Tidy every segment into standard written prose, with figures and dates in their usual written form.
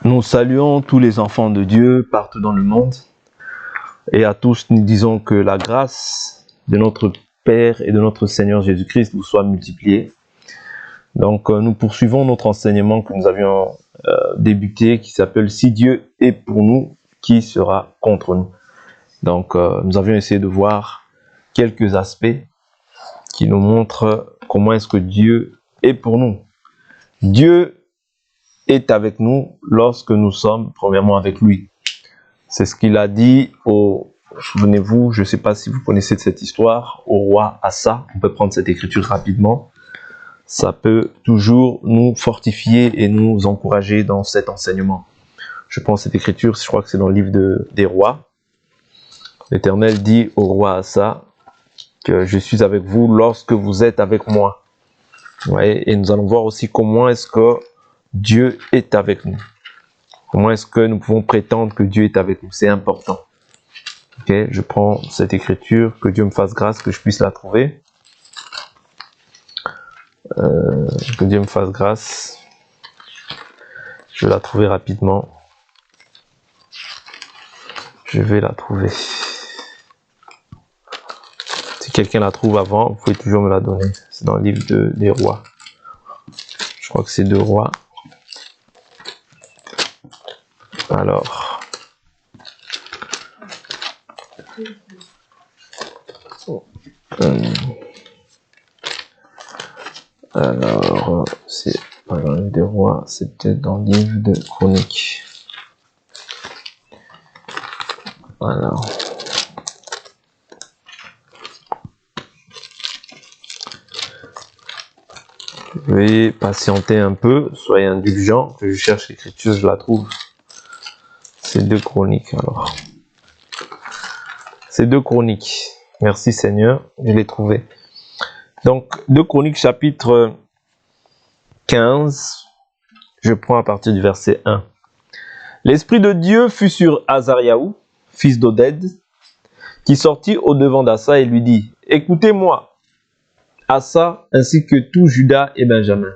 Nous saluons tous les enfants de Dieu partout dans le monde et à tous nous disons que la grâce de notre Père et de notre Seigneur Jésus-Christ vous soit multipliée. Donc nous poursuivons notre enseignement que nous avions débuté qui s'appelle « Si Dieu est pour nous, qui sera contre nous ?» Donc nous avions essayé de voir quelques aspects qui nous montrent comment est-ce que Dieu est pour nous. Dieu est avec nous lorsque nous sommes premièrement avec lui. C'est ce qu'il a dit souvenez-vous, je ne sais pas si vous connaissez cette histoire, au roi Asa. On peut prendre cette écriture rapidement. Ça peut toujours nous fortifier et nous encourager dans cet enseignement. Je prends cette écriture, je crois que c'est dans le livre des rois. L'Éternel dit au roi Asa que je suis avec vous lorsque vous êtes avec moi. Ouais, et nous allons voir aussi comment est-ce que Dieu est avec nous. Comment est-ce que nous pouvons prétendre que Dieu est avec nous? C'est important. Okay, je prends cette écriture, que Dieu me fasse grâce, que je puisse la trouver. Que Dieu me fasse grâce. Je vais la trouver rapidement. Je vais la trouver. Si quelqu'un la trouve avant, vous pouvez toujours me la donner. C'est dans le livre des rois. Je crois que c'est 2 rois. Alors, c'est pas dans le livre des rois, c'est peut-être dans le livre de Chroniques. Alors, veuillez patienter un peu, soyez indulgents, que je cherche l'écriture, je la trouve. C'est 2 Chroniques alors. C'est 2 Chroniques. Merci Seigneur, je l'ai trouvé. Donc, 2 Chroniques chapitre 15, je prends à partir du verset 1. L'Esprit de Dieu fut sur Azariahu, fils d'Oded, qui sortit au devant d'Asa et lui dit, « Écoutez-moi, Asa, ainsi que tout Juda et Benjamin.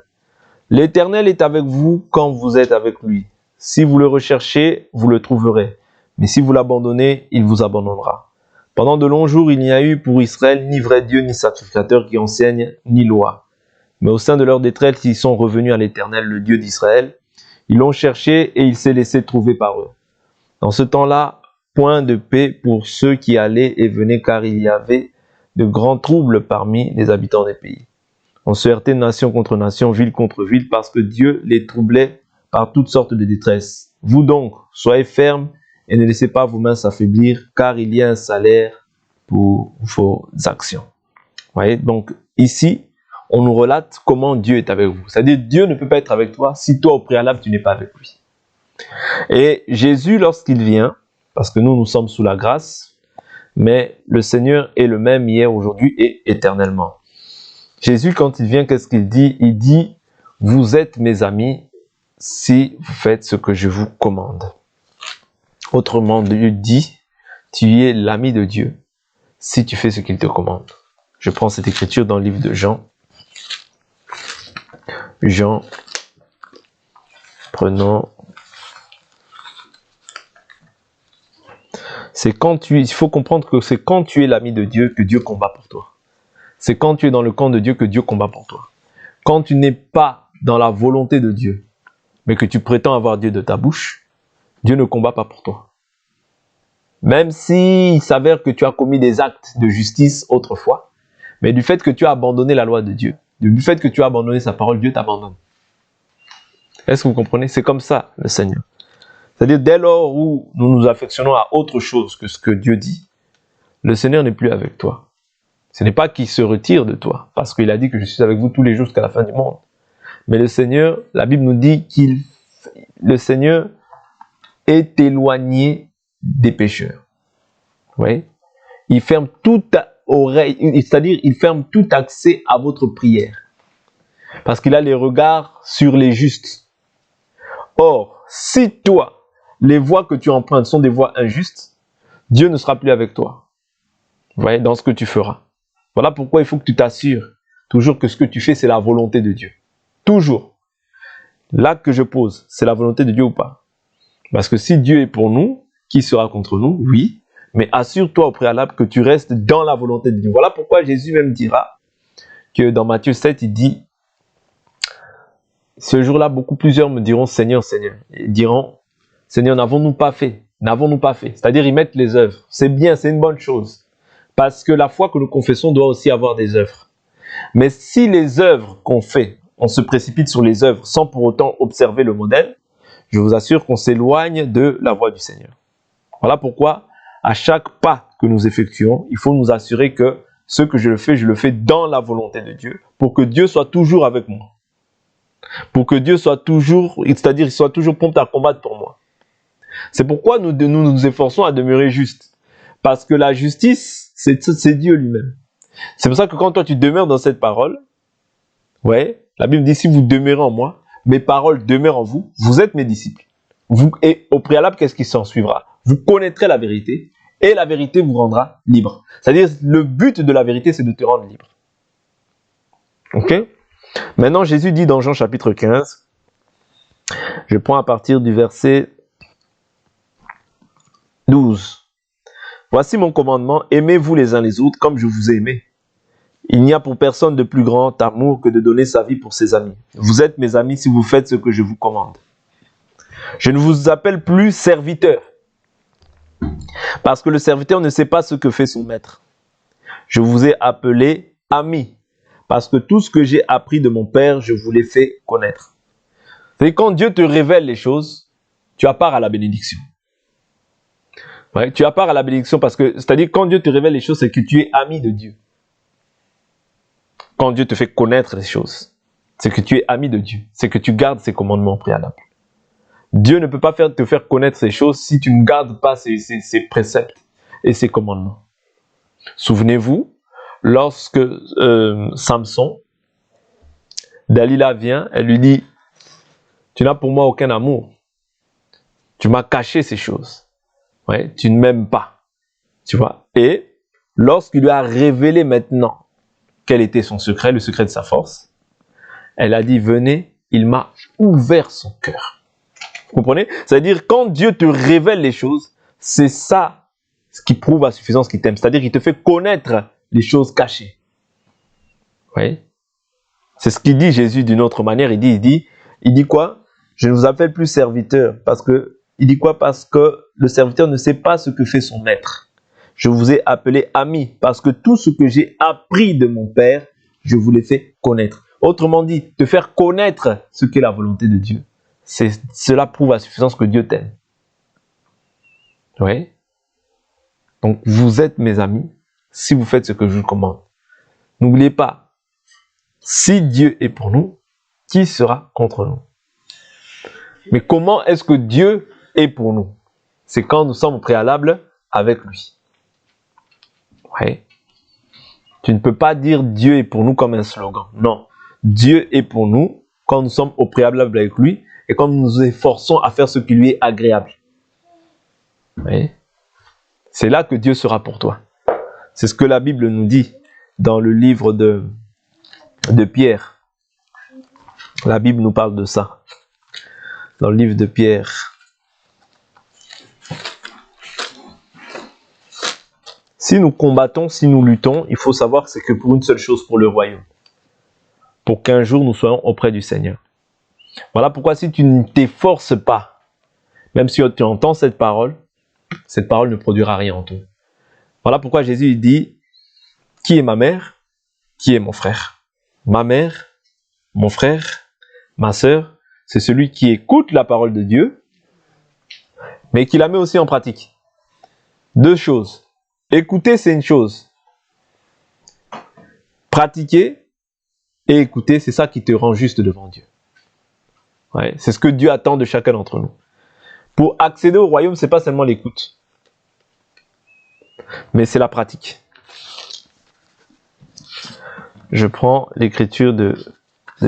L'Éternel est avec vous quand vous êtes avec lui. Si vous le recherchez, vous le trouverez. Mais si vous l'abandonnez, il vous abandonnera. Pendant de longs jours, il n'y a eu pour Israël ni vrai Dieu, ni sacrificateur qui enseigne, ni loi. Mais au sein de leur détresse, ils sont revenus à l'Éternel, le Dieu d'Israël. Ils l'ont cherché et il s'est laissé trouver par eux. Dans ce temps-là, point de paix pour ceux qui allaient et venaient, car il y avait de grands troubles parmi les habitants des pays. On se heurtait nation contre nation, ville contre ville, parce que Dieu les troublait par toutes sortes de détresse. Vous donc, soyez fermes et ne laissez pas vos mains s'affaiblir, car il y a un salaire pour vos actions. Vous voyez, donc ici, on nous relate comment Dieu est avec vous. C'est-à-dire, Dieu ne peut pas être avec toi si toi, au préalable, tu n'es pas avec lui. Et Jésus, lorsqu'il vient, parce que nous sommes sous la grâce, mais le Seigneur est le même hier, aujourd'hui et éternellement. Jésus, quand il vient, qu'est-ce qu'il dit? Il dit, vous êtes mes amis si vous faites ce que je vous commande. Autrement, Dieu dit, tu es l'ami de Dieu si tu fais ce qu'il te commande. Je prends cette écriture dans le livre de Jean. Jean, prenons. Il faut comprendre que c'est quand tu es l'ami de Dieu que Dieu combat pour toi. C'est quand tu es dans le camp de Dieu que Dieu combat pour toi. Quand tu n'es pas dans la volonté de Dieu, mais que tu prétends avoir Dieu de ta bouche, Dieu ne combat pas pour toi. Même s'il s'avère que tu as commis des actes de justice autrefois, mais du fait que tu as abandonné la loi de Dieu, du fait que tu as abandonné sa parole, Dieu t'abandonne. Est-ce que vous comprenez? C'est comme ça, le Seigneur. C'est-à-dire, dès lors où nous nous affectionnons à autre chose que ce que Dieu dit, le Seigneur n'est plus avec toi. Ce n'est pas qu'il se retire de toi, parce qu'il a dit que je suis avec vous tous les jours jusqu'à la fin du monde. Mais le Seigneur, la Bible nous dit le Seigneur est éloigné des pécheurs. Vous voyez? Il ferme toute oreille, c'est-à-dire il ferme tout accès à votre prière. Parce qu'il a les regards sur les justes. Or, si toi, les voies que tu empruntes sont des voies injustes, Dieu ne sera plus avec toi. Vous voyez, dans ce que tu feras. Voilà pourquoi il faut que tu t'assures toujours que ce que tu fais, c'est la volonté de Dieu. Toujours. L'acte que je pose, c'est la volonté de Dieu ou pas? Parce que si Dieu est pour nous, qui sera contre nous? Oui. Mais assure-toi au préalable que tu restes dans la volonté de Dieu. Voilà pourquoi Jésus même dira que dans Matthieu 7, il dit, ce jour-là, plusieurs me diront, Seigneur, Seigneur. Ils diront, Seigneur, n'avons-nous pas fait? N'avons-nous pas fait? C'est-à-dire, ils mettent les œuvres. C'est bien, c'est une bonne chose. Parce que la foi que nous confessons doit aussi avoir des œuvres. Mais si les œuvres qu'on fait, on se précipite sur les œuvres sans pour autant observer le modèle, je vous assure qu'on s'éloigne de la voie du Seigneur. Voilà pourquoi, à chaque pas que nous effectuons, il faut nous assurer que ce que je le fais dans la volonté de Dieu, pour que Dieu soit toujours avec moi. Pour que Dieu soit toujours, c'est-à-dire qu'il soit toujours prompt à combattre pour moi. C'est pourquoi nous efforçons à demeurer justes. Parce que la justice, c'est Dieu lui-même. C'est pour ça que quand toi tu demeures dans cette parole, ouais, la Bible dit, si vous demeurez en moi, mes paroles demeurent en vous, vous êtes mes disciples. Et au préalable, qu'est-ce qui s'en suivra? Vous connaîtrez la vérité, et la vérité vous rendra libre. C'est-à-dire, le but de la vérité, c'est de te rendre libre. Ok? Maintenant, Jésus dit dans Jean chapitre 15, je prends à partir du verset 12. Voici mon commandement, aimez-vous les uns les autres comme je vous ai aimé. Il n'y a pour personne de plus grand amour que de donner sa vie pour ses amis. Vous êtes mes amis si vous faites ce que je vous commande. Je ne vous appelle plus serviteur, parce que le serviteur ne sait pas ce que fait son maître. Je vous ai appelé ami, parce que tout ce que j'ai appris de mon Père, je vous l'ai fait connaître. C'est quand Dieu te révèle les choses, tu as part à la bénédiction. Ouais, tu as part à la bénédiction parce que, c'est-à-dire quand Dieu te révèle les choses, c'est que tu es ami de Dieu. Quand Dieu te fait connaître les choses, c'est que tu es ami de Dieu. C'est que tu gardes ses commandements préalables. Dieu ne peut pas te faire connaître ces choses si tu ne gardes pas ses préceptes et ses commandements. Souvenez-vous, lorsque Samson, Dalila vient, elle lui dit, tu n'as pour moi aucun amour. Tu m'as caché ces choses. Ouais, tu ne m'aimes pas. Tu vois. Et lorsqu'il lui a révélé maintenant quel était son secret, le secret de sa force, elle a dit, venez, il m'a ouvert son cœur. Vous comprenez? C'est-à-dire, quand Dieu te révèle les choses, c'est ça ce qui prouve à suffisance qu'il t'aime. C'est-à-dire qu'il te fait connaître les choses cachées. Oui. C'est ce qu'il dit Jésus d'une autre manière. Il dit quoi? Je ne vous appelle plus serviteur. Parce que, il dit quoi? Parce que le serviteur ne sait pas ce que fait son maître. Je vous ai appelé ami. Parce que tout ce que j'ai appris de mon Père, je vous l'ai fait connaître. Autrement dit, te faire connaître ce qu'est la volonté de Dieu. Cela prouve à suffisance que Dieu t'aime. Oui. Donc, vous êtes mes amis si vous faites ce que je vous commande. N'oubliez pas, si Dieu est pour nous, qui sera contre nous? Mais comment est-ce que Dieu est pour nous? C'est quand nous sommes au préalable avec lui. Oui. Tu ne peux pas dire Dieu est pour nous comme un slogan. Non. Dieu est pour nous quand nous sommes au préalable avec lui et quand nous nous efforçons à faire ce qui lui est agréable. Oui. C'est là que Dieu sera pour toi. C'est ce que la Bible nous dit dans le livre de Pierre. La Bible nous parle de ça. Dans le livre de Pierre. Si nous combattons, si nous luttons, il faut savoir que c'est que pour une seule chose, pour le royaume. Pour qu'un jour nous soyons auprès du Seigneur. Voilà pourquoi si tu ne t'efforces pas, même si tu entends cette parole ne produira rien en toi. Voilà pourquoi Jésus dit, qui est ma mère? Qui est mon frère? Ma mère, mon frère, ma sœur, c'est celui qui écoute la parole de Dieu, mais qui la met aussi en pratique. Deux choses. Écouter, c'est une chose. Pratiquer et écouter, c'est ça qui te rend juste devant Dieu. Ouais, c'est ce que Dieu attend de chacun d'entre nous. Pour accéder au royaume, ce n'est pas seulement l'écoute, mais c'est la pratique. Je prends l'écriture de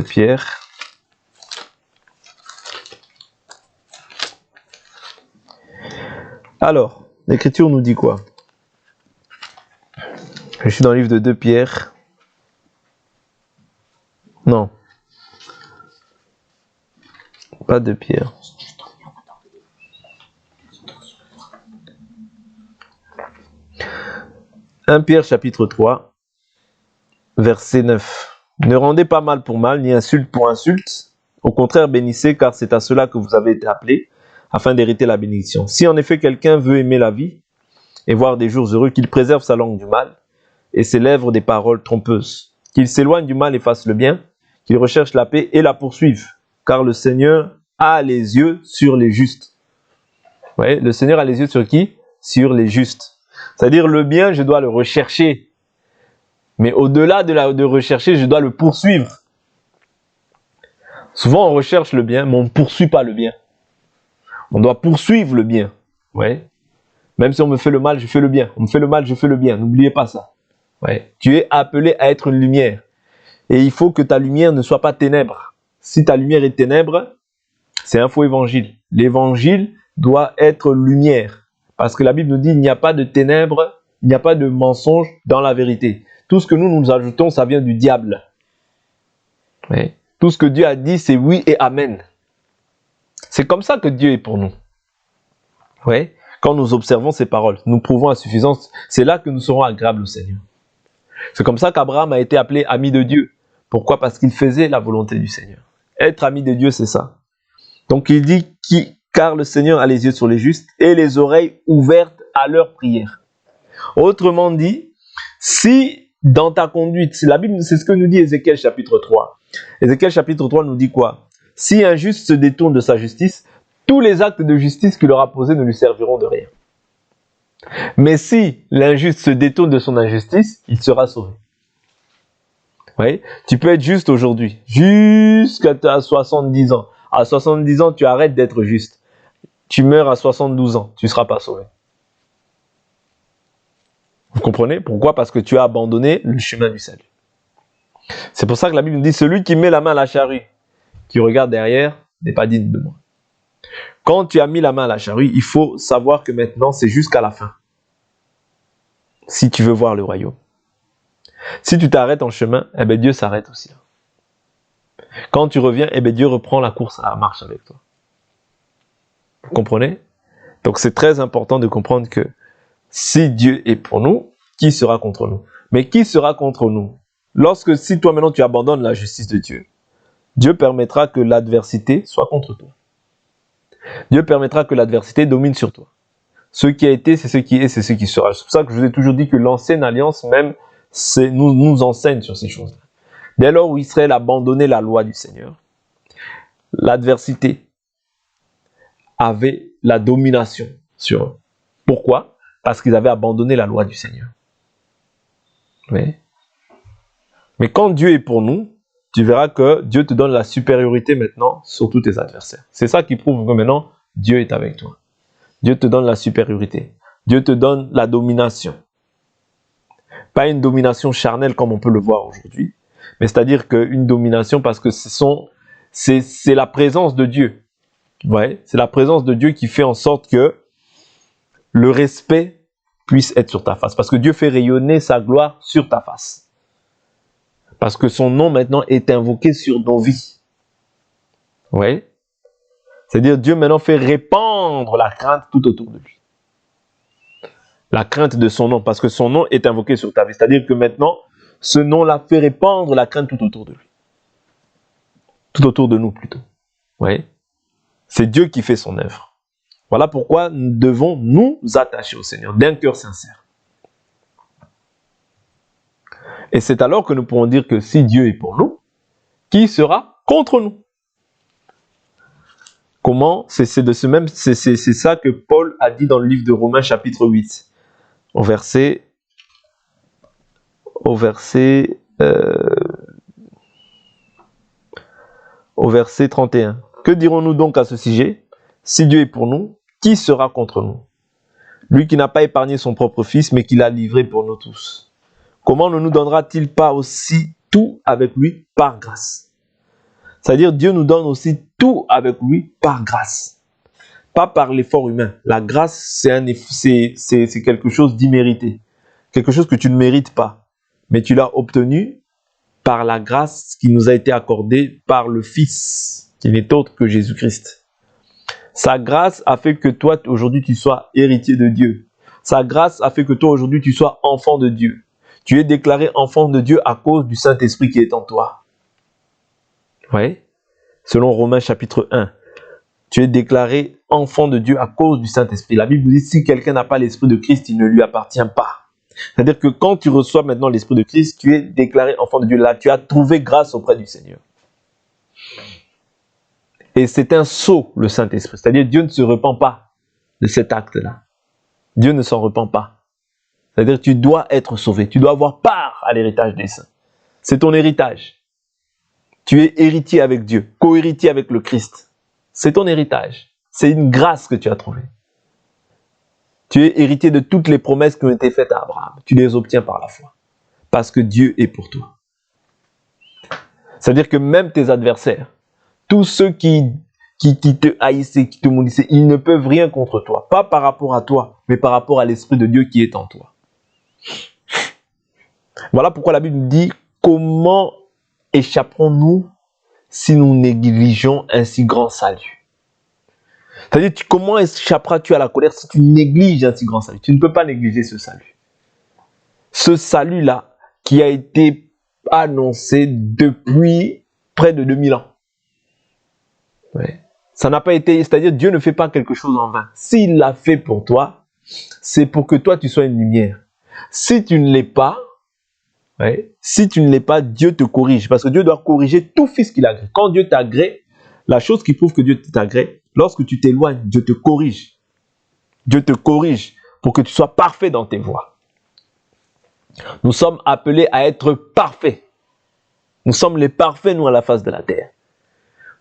Pierre. Alors, l'écriture nous dit quoi? Je suis dans le livre de 2 Pierre. Non. Pas 2 Pierre. 1 Pierre chapitre 3, verset 9. Ne rendez pas mal pour mal, ni insulte pour insulte. Au contraire, bénissez, car c'est à cela que vous avez été appelés, afin d'hériter la bénédiction. Si en effet quelqu'un veut aimer la vie et voir des jours heureux, qu'il préserve sa langue du mal et ses lèvres des paroles trompeuses, qu'il s'éloigne du mal et fasse le bien, qu'il recherche la paix et la poursuive, car le Seigneur a les yeux sur les justes. Vous voyez, le Seigneur a les yeux sur qui? Sur les justes. C'est-à-dire le bien, je dois le rechercher. Mais au-delà de rechercher, je dois le poursuivre. Souvent, on recherche le bien, mais on ne poursuit pas le bien. On doit poursuivre le bien. Ouais. Même si on me fait le mal, je fais le bien. On me fait le mal, je fais le bien. N'oubliez pas ça. Ouais. Tu es appelé à être une lumière. Et il faut que ta lumière ne soit pas ténèbres. Si ta lumière est ténèbres, c'est un faux évangile. L'évangile doit être lumière. Parce que la Bible nous dit, il n'y a pas de ténèbres, il n'y a pas de mensonge dans la vérité. Tout ce que nous ajoutons, ça vient du diable. Ouais. Tout ce que Dieu a dit, c'est oui et amen. C'est comme ça que Dieu est pour nous. Ouais. Quand nous observons ses paroles, nous prouvons à suffisance, c'est là que nous serons agréables au Seigneur. C'est comme ça qu'Abraham a été appelé ami de Dieu. Pourquoi? Parce qu'il faisait la volonté du Seigneur. Être ami de Dieu, c'est ça. Donc il dit, car le Seigneur a les yeux sur les justes et les oreilles ouvertes à leur prière. Autrement dit, si dans ta conduite, la Bible, c'est ce que nous dit Ézéchiel chapitre 3. Ézéchiel chapitre 3 nous dit quoi? Si un juste se détourne de sa justice, tous les actes de justice qu'il aura posés ne lui serviront de rien. Mais si l'injuste se détourne de son injustice, il sera sauvé. Oui, tu peux être juste aujourd'hui, jusqu'à 70 ans. À 70 ans, tu arrêtes d'être juste. Tu meurs à 72 ans, tu ne seras pas sauvé. Vous comprenez? Pourquoi? Parce que tu as abandonné le chemin du salut. C'est pour ça que la Bible nous dit, celui qui met la main à la charrue, qui regarde derrière, n'est pas digne de moi. Quand tu as mis la main à la charrue, il faut savoir que maintenant, c'est jusqu'à la fin. Si tu veux voir le royaume. Si tu t'arrêtes en chemin, eh bien Dieu s'arrête aussi. Quand tu reviens, eh bien Dieu reprend la course à la marche avec toi. Vous comprenez? Donc c'est très important de comprendre que si Dieu est pour nous, qui sera contre nous? Mais qui sera contre nous? Si toi maintenant tu abandonnes la justice de Dieu, Dieu permettra que l'adversité soit contre toi. Dieu permettra que l'adversité domine sur toi. Ce qui a été, c'est ce qui est, c'est ce qui sera. C'est pour ça que je vous ai toujours dit que l'ancienne alliance même nous enseigne sur ces choses-là. Dès lors où Israël abandonnait la loi du Seigneur, l'adversité avait la domination sur eux. Pourquoi? Parce qu'ils avaient abandonné la loi du Seigneur. Oui. Mais quand Dieu est pour nous, tu verras que Dieu te donne la supériorité maintenant sur tous tes adversaires. C'est ça qui prouve que maintenant, Dieu est avec toi. Dieu te donne la supériorité. Dieu te donne la domination. Pas une domination charnelle comme on peut le voir aujourd'hui, mais c'est-à-dire qu'une domination parce que c'est la présence de Dieu. Ouais, c'est la présence de Dieu qui fait en sorte que le respect puisse être sur ta face. Parce que Dieu fait rayonner sa gloire sur ta face. Parce que son nom maintenant est invoqué sur nos vies. Ouais. C'est-à-dire Dieu maintenant fait répandre la crainte tout autour de lui. La crainte de son nom, parce que son nom est invoqué sur ta vie. C'est-à-dire que maintenant, ce nom-là fait répandre la crainte tout autour de lui. Tout autour de nous plutôt. Ouais. C'est Dieu qui fait son œuvre. Voilà pourquoi nous devons nous attacher au Seigneur d'un cœur sincère. Et c'est alors que nous pourrons dire que si Dieu est pour nous, qui sera contre nous? Comment? C'est ça que Paul a dit dans le livre de Romains chapitre 8, au verset 31. Que dirons-nous donc à ce sujet? Si Dieu est pour nous, qui sera contre nous? Lui qui n'a pas épargné son propre fils, mais qui l'a livré pour nous tous. Comment ne nous donnera-t-il pas aussi tout avec lui par grâce? C'est-à-dire Dieu nous donne aussi tout avec lui par grâce. Pas par l'effort humain. La grâce, c'est quelque chose d'immérité. Quelque chose que tu ne mérites pas. Mais tu l'as obtenu par la grâce qui nous a été accordée par le Fils, qui n'est autre que Jésus-Christ. Sa grâce a fait que toi, aujourd'hui, tu sois héritier de Dieu. Sa grâce a fait que toi aujourd'hui tu sois enfant de Dieu. Tu es déclaré enfant de Dieu à cause du Saint-Esprit qui est en toi. Oui. Selon Romains chapitre 1. Tu es déclaré enfant de Dieu à cause du Saint-Esprit. La Bible dit, si quelqu'un n'a pas l'Esprit de Christ, il ne lui appartient pas. C'est-à-dire que quand tu reçois maintenant l'Esprit de Christ, tu es déclaré enfant de Dieu. Là, tu as trouvé grâce auprès du Seigneur. Et c'est un sceau, le Saint-Esprit. C'est-à-dire Dieu ne se repent pas de cet acte-là. Dieu ne s'en repent pas. C'est-à-dire que tu dois être sauvé. Tu dois avoir part à l'héritage des saints. C'est ton héritage. Tu es héritier avec Dieu, co-héritier avec le Christ. C'est ton héritage. C'est une grâce que tu as trouvée. Tu es héritier de toutes les promesses qui ont été faites à Abraham. Tu les obtiens par la foi. Parce que Dieu est pour toi. C'est-à-dire que même tes adversaires, tous ceux qui te haïssaient, qui te maudissaient, ils ne peuvent rien contre toi. Pas par rapport à toi, mais par rapport à l'Esprit de Dieu qui est en toi. Voilà pourquoi la Bible dit, comment échapperons-nous si nous négligeons un si grand salut? C'est-à-dire, comment échapperas-tu à la colère si tu négliges un si grand salut? Tu ne peux pas négliger ce salut. Ce salut-là, qui a été annoncé depuis près de 2000 ans. Ouais. Ça n'a pas été, c'est-à-dire, Dieu ne fait pas quelque chose en vain. S'il l'a fait pour toi, c'est pour que toi, tu sois une lumière. Si tu ne l'es pas, si tu ne l'es pas, Dieu te corrige. Parce que Dieu doit corriger tout fils qu'il agrée. Quand Dieu t'agrée, la chose qui prouve que Dieu t'agrée, lorsque tu t'éloignes, Dieu te corrige. Dieu te corrige pour que tu sois parfait dans tes voies. Nous sommes appelés à être parfaits. Nous sommes les parfaits, nous, à la face de la terre.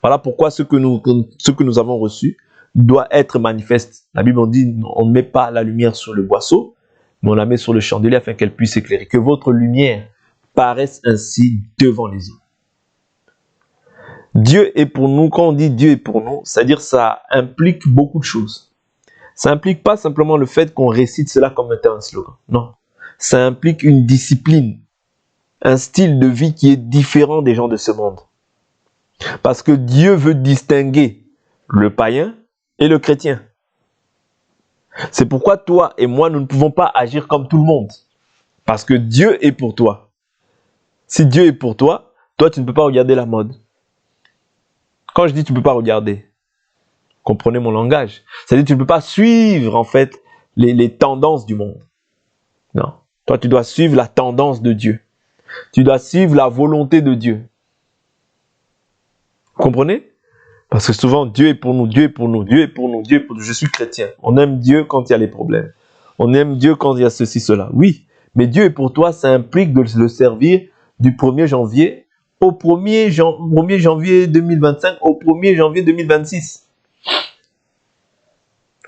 Voilà pourquoi ce que nous avons reçu doit être manifeste. La Bible dit, on ne met pas la lumière sur le boisseau, mais on la met sur le chandelier afin qu'elle puisse éclairer. Que votre lumière paraisse ainsi devant les hommes. Dieu est pour nous. Quand on dit Dieu est pour nous, c'est-à-dire ça implique beaucoup de choses. Ça implique pas simplement le fait qu'on récite cela comme étant un slogan. Non. Ça implique une discipline, un style de vie qui est différent des gens de ce monde. Parce que Dieu veut distinguer le païen et le chrétien. C'est pourquoi toi et moi, nous ne pouvons pas agir comme tout le monde. Parce que Dieu est pour toi. Si Dieu est pour toi, toi tu ne peux pas regarder la mode. Quand je dis tu ne peux pas regarder, comprenez mon langage. C'est-à-dire que tu ne peux pas suivre en fait les tendances du monde. Non. Toi tu dois suivre la tendance de Dieu. Tu dois suivre la volonté de Dieu. Vous comprenez? Parce que souvent Dieu est pour nous, Dieu est pour nous, Dieu est pour nous, Dieu est pour nous. Je suis chrétien. On aime Dieu quand il y a les problèmes. On aime Dieu quand il y a ceci, cela. Oui, mais Dieu est pour toi, ça implique de le servir du 1er janvier au 1er janvier 2025 au 1er janvier 2026.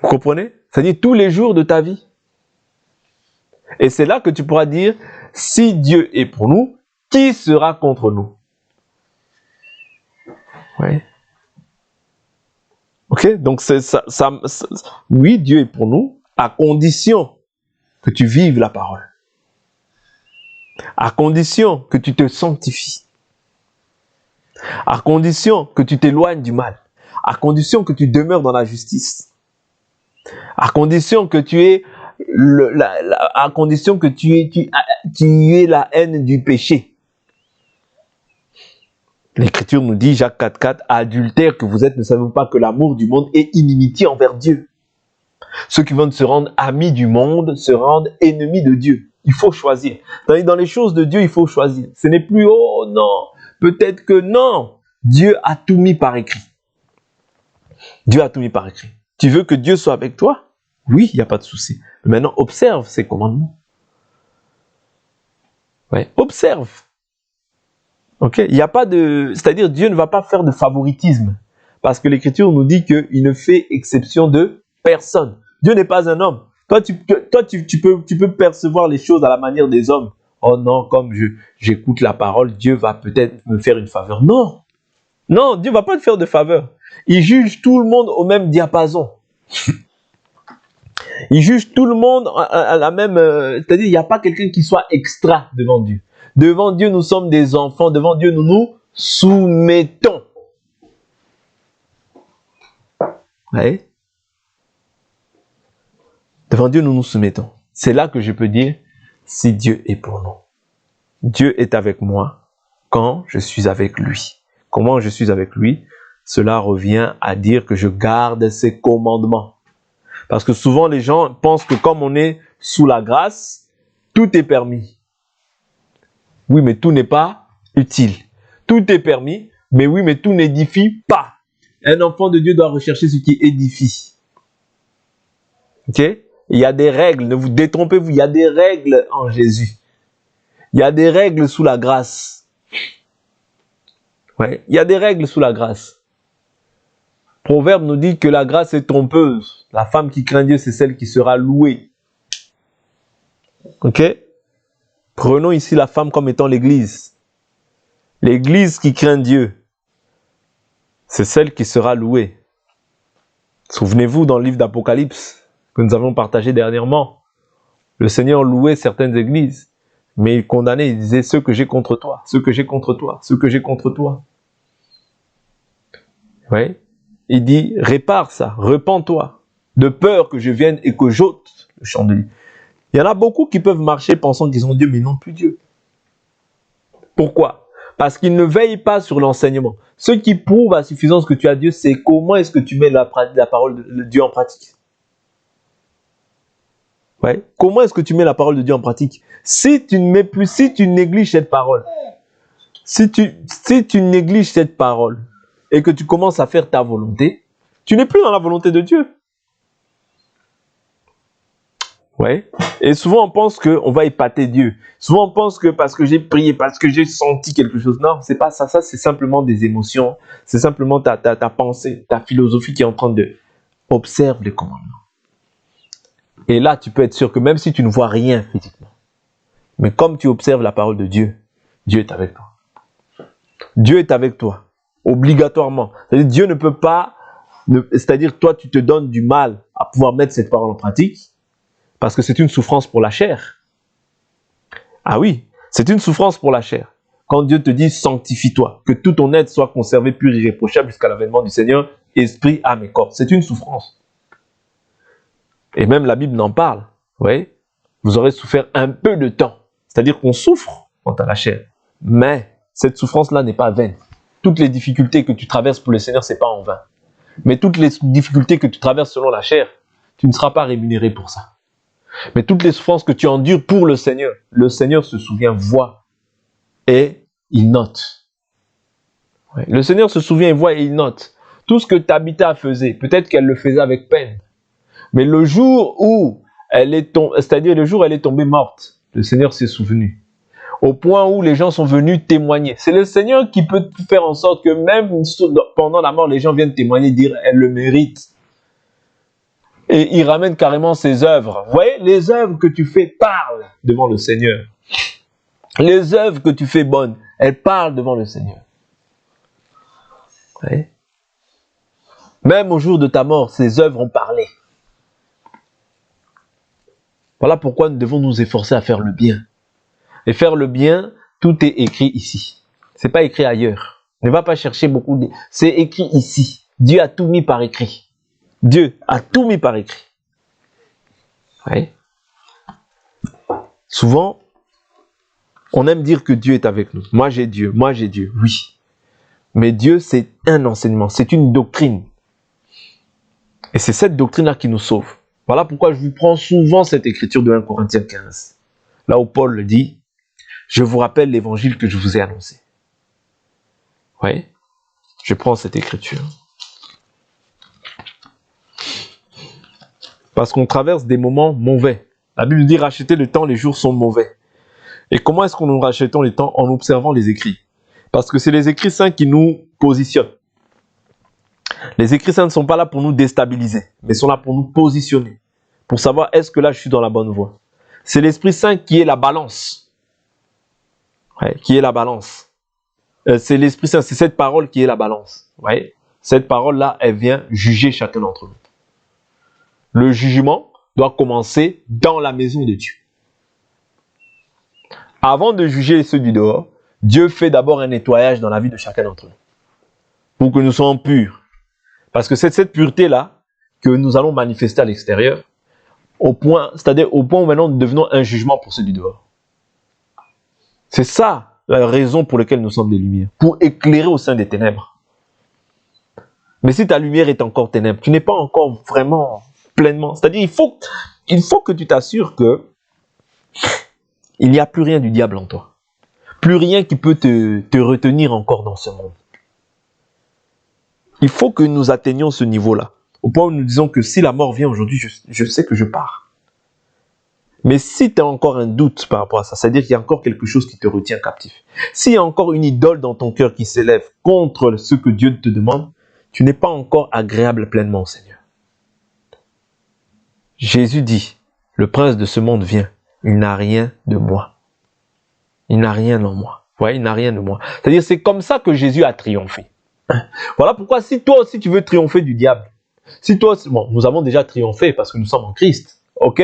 Vous comprenez? C'est-à-dire tous les jours de ta vie. Et c'est là que tu pourras dire, si Dieu est pour nous, qui sera contre nous? Oui. Ok? Donc, oui, Dieu est pour nous, à condition que tu vives la parole. À condition que tu te sanctifies. À condition que tu t'éloignes du mal. À condition que tu demeures dans la justice. À condition que tu aies à condition que tu aies la haine du péché. L'Écriture nous dit, Jacques 4,4, adultère que vous êtes, ne savez-vous pas que l'amour du monde est inimitié envers Dieu? Ceux qui veulent se rendre amis du monde se rendent ennemis de Dieu. Il faut choisir. Dans les choses de Dieu, il faut choisir. Ce n'est plus, oh non, peut-être que non. Dieu a tout mis par écrit. Dieu a tout mis par écrit. Tu veux que Dieu soit avec toi? Oui, il n'y a pas de souci. Mais maintenant, observe ses commandements. Ouais, observe. Ok, il n'y a pas de... C'est-à-dire, Dieu ne va pas faire de favoritisme. Parce que l'Écriture nous dit qu'il ne fait exception de personne. Dieu n'est pas un homme. Toi, tu peux percevoir les choses à la manière des hommes. Oh non, comme j'écoute la parole, Dieu va peut-être me faire une faveur. Non. Non, Dieu ne va pas te faire de faveur. Il juge tout le monde au même diapason. Il juge tout le monde à la même... c'est-à-dire, il n'y a pas quelqu'un qui soit extra devant Dieu. Devant Dieu, nous sommes des enfants. Devant Dieu, nous nous soumettons. Ouais. Devant Dieu, nous nous soumettons. C'est là que je peux dire si Dieu est pour nous. Dieu est avec moi quand je suis avec lui. Comment je suis avec lui? Cela revient à dire que je garde ses commandements. Parce que souvent les gens pensent que comme on est sous la grâce, tout est permis. Oui, mais tout n'est pas utile. Tout est permis, mais oui, mais tout n'édifie pas. Un enfant de Dieu doit rechercher ce qui édifie. Ok? Il y a des règles, ne vous détrompez-vous, il y a des règles en Jésus. Il y a des règles sous la grâce. Ouais, il y a des règles sous la grâce. Proverbe nous dit que la grâce est trompeuse. La femme qui craint Dieu, c'est celle qui sera louée. Ok? Prenons ici la femme comme étant l'Église. L'Église qui craint Dieu, c'est celle qui sera louée. Souvenez-vous dans le livre d'Apocalypse que nous avons partagé dernièrement. Le Seigneur louait certaines églises, mais il condamnait, il disait ceux que j'ai contre toi, ceux que j'ai contre toi, ceux que j'ai contre toi. Oui? Il dit, répare ça, repens-toi, de peur que je vienne et que j'ôte le chandelier. Il y en a beaucoup qui peuvent marcher pensant qu'ils ont Dieu, mais ils n'ont plus Dieu. Pourquoi? Parce qu'ils ne veillent pas sur l'enseignement. Ce qui prouve à suffisance que tu as Dieu, c'est comment est-ce que tu mets la parole de Dieu en pratique. Ouais. Comment est-ce que tu mets la parole de Dieu en pratique? Si tu ne mets plus, si tu négliges cette parole, si tu négliges cette parole et que tu commences à faire ta volonté, tu n'es plus dans la volonté de Dieu. Ouais. Et souvent on pense qu'on va épater Dieu. Souvent on pense que parce que j'ai prié, parce que j'ai senti quelque chose. Non, c'est pas ça. Ça c'est simplement des émotions. C'est simplement ta pensée, ta philosophie qui est en train de observer les commandements. Et là, tu peux être sûr que même si tu ne vois rien physiquement, mais comme tu observes la parole de Dieu, Dieu est avec toi. Dieu est avec toi, obligatoirement. C'est-à-dire, Dieu ne peut pas, c'est-à-dire toi, tu te donnes du mal à pouvoir mettre cette parole en pratique, parce que c'est une souffrance pour la chair. Ah oui, c'est une souffrance pour la chair. Quand Dieu te dit, sanctifie-toi, que tout ton être soit conservé pur et irréprochable jusqu'à l'avènement du Seigneur, esprit, âme et corps. C'est une souffrance. Et même la Bible n'en parle. Vous voyez? Vous aurez souffert un peu de temps. C'est-à-dire qu'on souffre quant à la chair. Mais cette souffrance-là n'est pas vaine. Toutes les difficultés que tu traverses pour le Seigneur, ce n'est pas en vain. Mais toutes les difficultés que tu traverses selon la chair, tu ne seras pas rémunéré pour ça. Mais toutes les souffrances que tu endures pour le Seigneur se souvient, voit et il note. Ouais. Le Seigneur se souvient, voit et il note. Tout ce que Tabitha faisait, peut-être qu'elle le faisait avec peine. Mais le jour où elle est tombée morte, le Seigneur s'est souvenu. Au point où les gens sont venus témoigner. C'est le Seigneur qui peut faire en sorte que même pendant la mort, les gens viennent témoigner, dire elle le mérite. Et il ramène carrément ses œuvres. Vous voyez, les œuvres que tu fais parlent devant le Seigneur. Les œuvres que tu fais bonnes, elles parlent devant le Seigneur. Vous voyez? Même au jour de ta mort, ces œuvres ont parlé. Voilà pourquoi nous devons nous efforcer à faire le bien. Et faire le bien, tout est écrit ici. C'est pas écrit ailleurs. Ne va pas chercher beaucoup de... C'est écrit ici. Dieu a tout mis par écrit. Dieu a tout mis par écrit. Ouais. Souvent, on aime dire que Dieu est avec nous. Moi j'ai Dieu, oui. Mais Dieu, c'est un enseignement, c'est une doctrine. Et c'est cette doctrine-là qui nous sauve. Voilà pourquoi je vous prends souvent cette écriture de 1 Corinthiens 15. Là où Paul le dit, je vous rappelle l'évangile que je vous ai annoncé. Oui, je prends cette écriture. Parce qu'on traverse des moments mauvais. La Bible dit racheter le temps, les jours sont mauvais. Et comment est-ce qu'on nous rachetons les temps? En observant les écrits. Parce que c'est les écrits saints qui nous positionnent. Les écrits saints ne sont pas là pour nous déstabiliser, mais sont là pour nous positionner. Pour savoir est-ce que là je suis dans la bonne voie. C'est l'Esprit Saint qui est la balance. Ouais, qui est la balance. C'est l'Esprit Saint, c'est cette parole qui est la balance. Ouais. Cette parole-là, elle vient juger chacun d'entre nous. Le jugement doit commencer dans la maison de Dieu. Avant de juger ceux du dehors, Dieu fait d'abord un nettoyage dans la vie de chacun d'entre nous. Pour que nous soyons purs. Parce que c'est cette pureté-là que nous allons manifester à l'extérieur. c'est-à-dire au point où maintenant nous devenons un jugement pour ceux du dehors. C'est ça la raison pour laquelle nous sommes des lumières, pour éclairer au sein des ténèbres. Mais si ta lumière est encore ténèbre, tu n'es pas encore vraiment pleinement. C'est-à-dire il faut que tu t'assures que il n'y a plus rien du diable en toi. Plus rien qui peut te retenir encore dans ce monde. Il faut que nous atteignions ce niveau-là. Au point où nous disons que si la mort vient aujourd'hui, je sais que je pars. Mais si tu as encore un doute par rapport à ça, c'est-à-dire qu'il y a encore quelque chose qui te retient captif. S'il y a encore une idole dans ton cœur qui s'élève contre ce que Dieu te demande, tu n'es pas encore agréable pleinement au Seigneur. Jésus dit, le prince de ce monde vient, il n'a rien de moi. Il n'a rien en moi. Vous voyez, il n'a rien de moi. C'est-à-dire c'est comme ça que Jésus a triomphé. Voilà pourquoi si toi aussi tu veux triompher du diable, si toi aussi, bon, nous avons déjà triomphé parce que nous sommes en Christ, ok?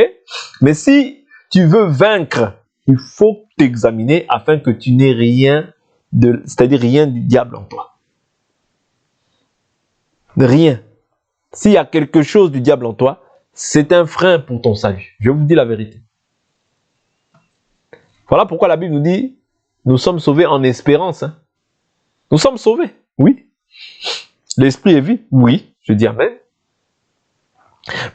Mais si tu veux vaincre, il faut t'examiner afin que tu n'aies rien c'est-à-dire rien du diable en toi. Rien. S'il y a quelque chose du diable en toi, c'est un frein pour ton salut. Je vous dis la vérité. Voilà pourquoi la Bible nous dit, nous sommes sauvés en espérance. Hein. Nous sommes sauvés, oui. L'esprit est vie, oui. Je dis amen.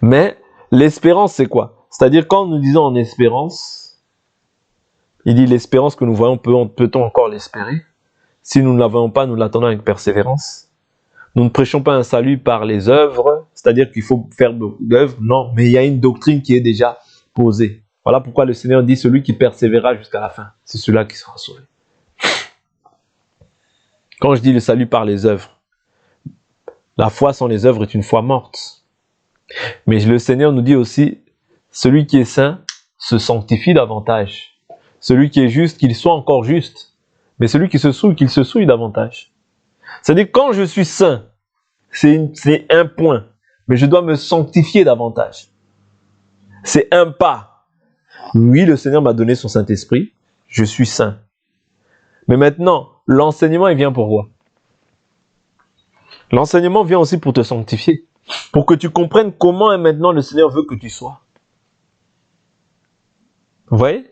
Mais l'espérance, c'est quoi? C'est-à-dire quand nous disons en espérance, il dit l'espérance que nous voyons, peut-on encore l'espérer? Si nous ne la voyons pas, nous l'attendons avec persévérance. Nous ne prêchons pas un salut par les œuvres, c'est-à-dire qu'il faut faire beaucoup d'œuvres. Non, mais il y a une doctrine qui est déjà posée. Voilà pourquoi le Seigneur dit celui qui persévérera jusqu'à la fin, c'est celui-là qui sera sauvé. Quand je dis le salut par les œuvres, la foi sans les œuvres est une foi morte. Mais le Seigneur nous dit aussi, celui qui est saint se sanctifie davantage. Celui qui est juste, qu'il soit encore juste. Mais celui qui se souille, qu'il se souille davantage. C'est-à-dire, quand je suis saint, c'est un point. Mais je dois me sanctifier davantage. C'est un pas. Oui, le Seigneur m'a donné son Saint-Esprit. Je suis saint. Mais maintenant, l'enseignement, il vient pour quoi? L'enseignement vient aussi pour te sanctifier. Pour que tu comprennes comment maintenant le Seigneur veut que tu sois. Vous voyez?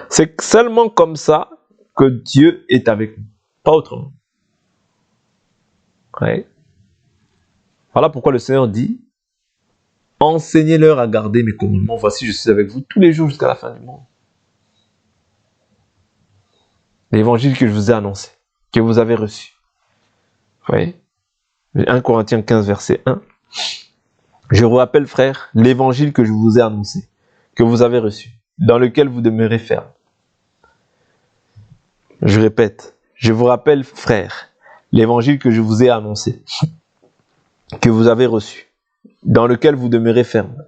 C'est seulement comme ça que Dieu est avec nous. Pas autrement. Ouais. Voilà pourquoi le Seigneur dit, enseignez-leur à garder mes commandements. Voici, je suis avec vous tous les jours jusqu'à la fin du monde. L'évangile que je vous ai annoncé, que vous avez reçu. Vous voyez? 1 Corinthiens 15, verset 1. Je vous rappelle, frères, l'évangile que je vous ai annoncé, que vous avez reçu, dans lequel vous demeurez ferme. Je répète, je vous rappelle, frères, l'évangile que je vous ai annoncé, que vous avez reçu, dans lequel vous demeurez ferme,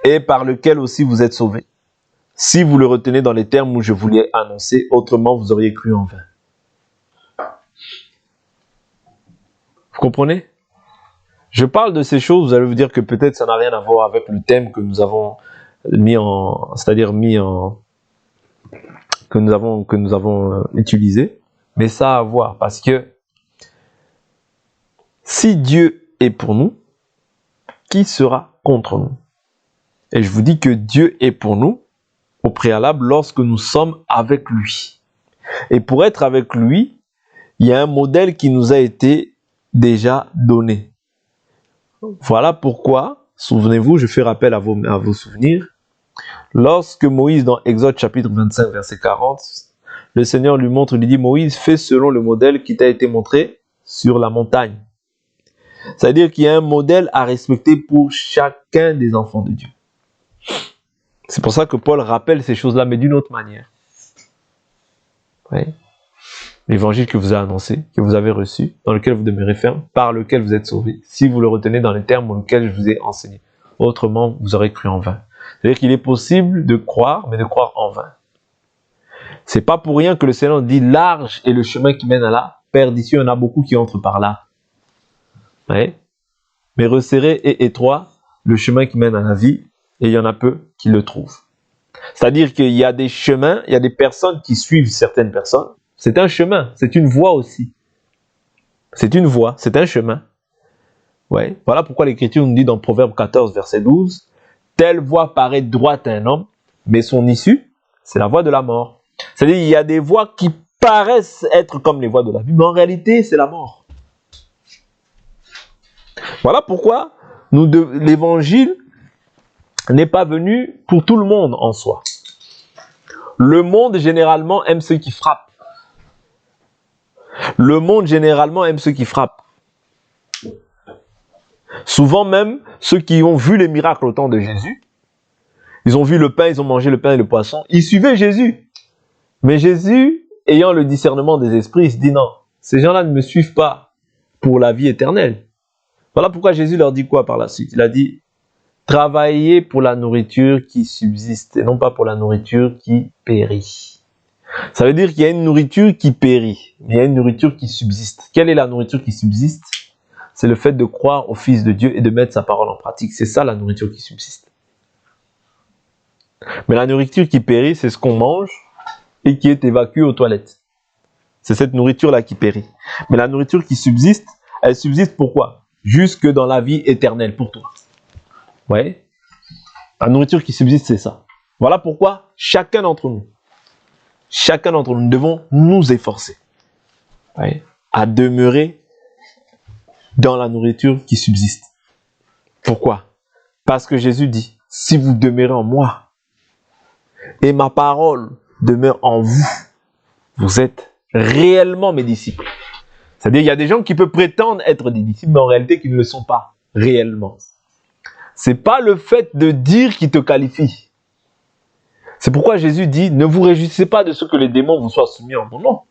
et par lequel aussi vous êtes sauvés, si vous le retenez dans les termes où je vous l'ai annoncé, autrement vous auriez cru en vain. Vous comprenez? Je parle de ces choses, vous allez vous dire que peut-être ça n'a rien à voir avec le thème que nous avons que nous avons utilisé, mais ça a à voir parce que si Dieu est pour nous, qui sera contre nous? Et je vous dis que Dieu est pour nous au préalable lorsque nous sommes avec lui. Et pour être avec lui, il y a un modèle qui nous a été déjà donné. Voilà pourquoi, souvenez-vous, je fais rappel à vos souvenirs, lorsque Moïse, dans Exode chapitre 25, verset 40, le Seigneur lui montre, il lui dit, Moïse, fais selon le modèle qui t'a été montré sur la montagne. C'est-à-dire qu'il y a un modèle à respecter pour chacun des enfants de Dieu. C'est pour ça que Paul rappelle ces choses-là, mais d'une autre manière. Oui. L'évangile que vous a annoncé, que vous avez reçu, dans lequel vous demeurez ferme, par lequel vous êtes sauvés, si vous le retenez dans les termes auxquels je vous ai enseigné. Autrement, vous aurez cru en vain. C'est-à-dire qu'il est possible de croire, mais de croire en vain. C'est pas pour rien que le Seigneur dit large est le chemin qui mène à la perdition. Il y en a beaucoup qui entrent par là. Oui. Mais resserré et étroit, le chemin qui mène à la vie, et il y en a peu qui le trouvent. C'est-à-dire qu'il y a des chemins, il y a des personnes qui suivent certaines personnes. C'est un chemin, c'est une voie aussi. C'est une voie, c'est un chemin. Ouais. Voilà pourquoi l'Écriture nous dit dans Proverbe 14, verset 12, telle voie paraît droite à un homme, mais son issue, c'est la voie de la mort. C'est-à-dire, il y a des voies qui paraissent être comme les voies de la vie, mais en réalité, c'est la mort. Voilà pourquoi l'évangile n'est pas venu pour tout le monde en soi. Le monde, généralement, aime ceux qui frappent. Le monde, généralement, aime ceux qui frappent. Souvent même, ceux qui ont vu les miracles au temps de Jésus, ils ont vu le pain, ils ont mangé le pain et le poisson, ils suivaient Jésus. Mais Jésus, ayant le discernement des esprits, il se dit non, ces gens-là ne me suivent pas pour la vie éternelle. Voilà pourquoi Jésus leur dit quoi par la suite? Il a dit, travaillez pour la nourriture qui subsiste et non pas pour la nourriture qui périt. Ça veut dire qu'il y a une nourriture qui périt, mais il y a une nourriture qui subsiste. Quelle est la nourriture qui subsiste? C'est le fait de croire au Fils de Dieu et de mettre sa parole en pratique. C'est ça la nourriture qui subsiste. Mais la nourriture qui périt, c'est ce qu'on mange et qui est évacué aux toilettes. C'est cette nourriture-là qui périt. Mais la nourriture qui subsiste, elle subsiste pourquoi? Jusque dans la vie éternelle pour toi. Ouais. La nourriture qui subsiste, c'est ça. Voilà pourquoi chacun d'entre nous devons nous efforcer, ouais, à demeurer dans la nourriture qui subsiste. Pourquoi? Parce que Jésus dit, si vous demeurez en moi et ma parole demeure en vous, vous êtes réellement mes disciples. C'est-à-dire, il y a des gens qui peuvent prétendre être des disciples, mais en réalité, qui ne le sont pas réellement. C'est pas le fait de dire qui te qualifie. C'est pourquoi Jésus dit, ne vous réjouissez pas de ce que les démons vous soient soumis en mon nom.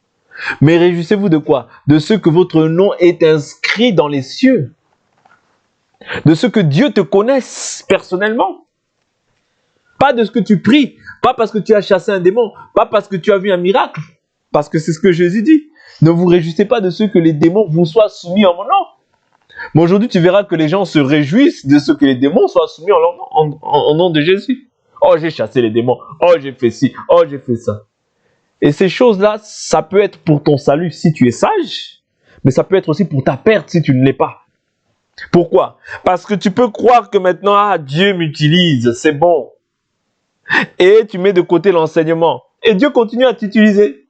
Mais réjouissez-vous de quoi? De ce que votre nom est inscrit dans les cieux. De ce que Dieu te connaisse personnellement. Pas de ce que tu pries, pas parce que tu as chassé un démon, pas parce que tu as vu un miracle. Parce que c'est ce que Jésus dit. Ne vous réjouissez pas de ce que les démons vous soient soumis en mon nom. Mais aujourd'hui, tu verras que les gens se réjouissent de ce que les démons soient soumis en nom de Jésus. Oh, j'ai chassé les démons. Oh, j'ai fait ci. Oh, j'ai fait ça. Et ces choses-là, ça peut être pour ton salut si tu es sage, mais ça peut être aussi pour ta perte si tu ne l'es pas. Pourquoi? Parce que tu peux croire que maintenant, ah, Dieu m'utilise, c'est bon. Et tu mets de côté l'enseignement. Et Dieu continue à t'utiliser.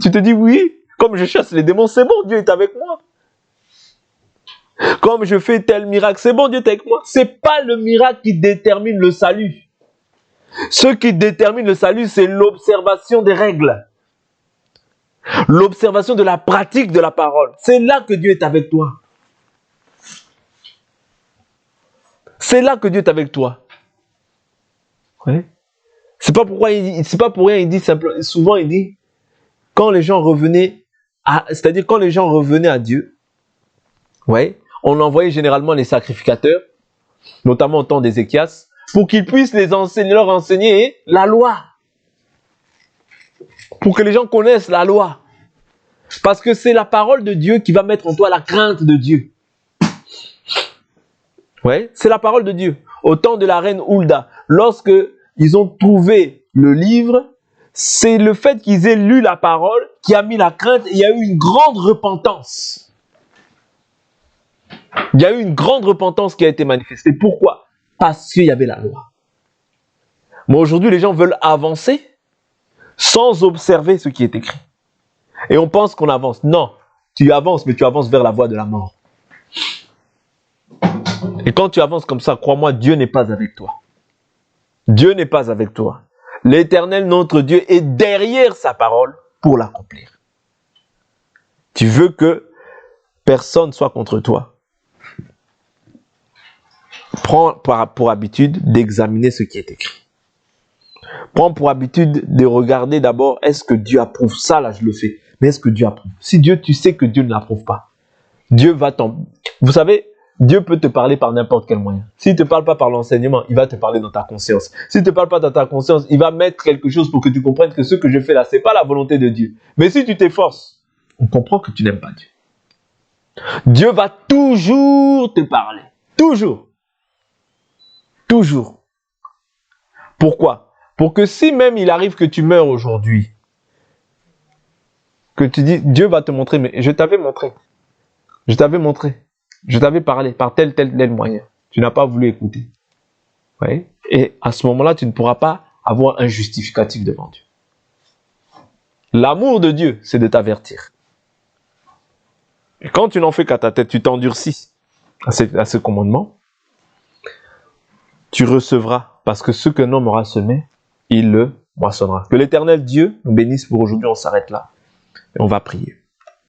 Tu te dis, oui, comme je chasse les démons, c'est bon, Dieu est avec moi. Comme je fais tel miracle, c'est bon, Dieu est avec moi. C'est pas le miracle qui détermine le salut. Ce qui détermine le salut, c'est l'observation des règles. L'observation de la pratique de la parole. C'est là que Dieu est avec toi. C'est là que Dieu est avec toi. Ouais. C'est pas pour rien il dit simplement, souvent il dit, quand les gens revenaient à Dieu, ouais, on envoyait généralement les sacrificateurs, notamment au temps d'Ézéchias, pour qu'ils puissent leur enseigner la loi. Pour que les gens connaissent la loi. Parce que c'est la parole de Dieu qui va mettre en toi la crainte de Dieu. Ouais, c'est la parole de Dieu. Au temps de la reine Hulda, lorsque ils ont trouvé le livre, c'est le fait qu'ils aient lu la parole qui a mis la crainte et il y a eu une grande repentance. Il y a eu une grande repentance qui a été manifestée. Pourquoi? Parce qu'il y avait la loi. Mais aujourd'hui, les gens veulent avancer sans observer ce qui est écrit. Et on pense qu'on avance. Non, tu avances, mais tu avances vers la voie de la mort. Et quand tu avances comme ça, crois-moi, Dieu n'est pas avec toi. Dieu n'est pas avec toi. L'Éternel, notre Dieu, est derrière sa parole pour l'accomplir. Tu veux que personne soit contre toi. Prends pour habitude d'examiner ce qui est écrit. Prends pour habitude de regarder d'abord, est-ce que Dieu approuve ça, là je le fais. Mais est-ce que Dieu approuve? Si tu sais que Dieu ne l'approuve pas, Dieu va t'en... Vous savez, Dieu peut te parler par n'importe quel moyen. S'il ne te parle pas par l'enseignement, il va te parler dans ta conscience. S'il ne te parle pas dans ta conscience, il va mettre quelque chose pour que tu comprennes que ce que je fais là, ce n'est pas la volonté de Dieu. Mais si tu t'efforces, on comprend que tu n'aimes pas Dieu. Dieu va toujours te parler. Toujours. Toujours. Pourquoi? Pour que si même il arrive que tu meurs aujourd'hui, que tu dis, Dieu va te montrer, mais je t'avais montré. Je t'avais montré. Je t'avais parlé par tel moyen. Tu n'as pas voulu écouter. Oui. Et à ce moment-là, tu ne pourras pas avoir un justificatif devant Dieu. L'amour de Dieu, c'est de t'avertir. Et quand tu n'en fais qu'à ta tête, tu t'endurcis à ce commandement, tu recevras, parce que ce qu'un homme aura semé, il le moissonnera. Que l'Éternel Dieu nous bénisse pour aujourd'hui, on s'arrête là et on va prier.